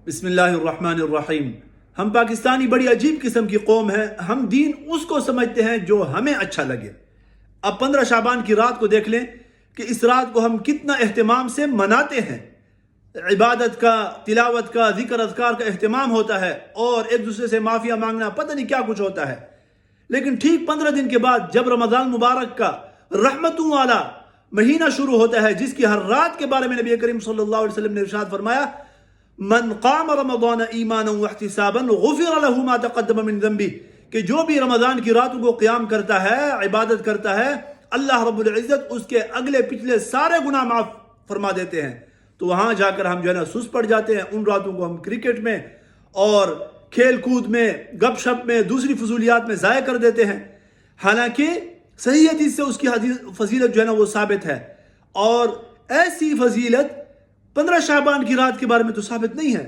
بسم اللہ الرحمن الرحیم۔ ہم پاکستانی بڑی عجیب قسم کی قوم ہیں۔ ہم دین اس کو سمجھتے ہیں جو ہمیں اچھا لگے۔ اب 15 شعبان کی رات کو دیکھ لیں کہ اس رات کو ہم کتنا اہتمام سے مناتے ہیں۔ عبادت کا، تلاوت کا، ذکر اذکار کا اہتمام ہوتا ہے اور ایک دوسرے سے معافیہ مانگنا، پتہ نہیں کیا کچھ ہوتا ہے۔ لیکن ٹھیک 15 دن کے بعد جب رمضان مبارک کا رحمتوں والا مہینہ شروع ہوتا ہے، جس کی ہر رات کے بارے میں نبی کریم صلی اللہ علیہ وسلم نے ارشاد فرمایا، من قام رمضان ایمانا واحتسابا غفر له ما تقدم من ذنبه، کہ جو بھی رمضان کی راتوں کو قیام کرتا ہے، عبادت کرتا ہے، اللہ رب العزت اس کے اگلے پچھلے سارے گناہ معاف فرما دیتے ہیں۔ تو وہاں جا کر ہم جو ہے نا سست پڑ جاتے ہیں۔ ان راتوں کو ہم کرکٹ میں اور کھیل کود میں، گپ شپ میں، دوسری فضولیات میں ضائع کر دیتے ہیں، حالانکہ صحیح حدیث سے اس کی فضیلت جو ہے نا وہ ثابت ہے، اور ایسی فضیلت 15 شعبان کی رات کے بارے میں تو ثابت نہیں ہے۔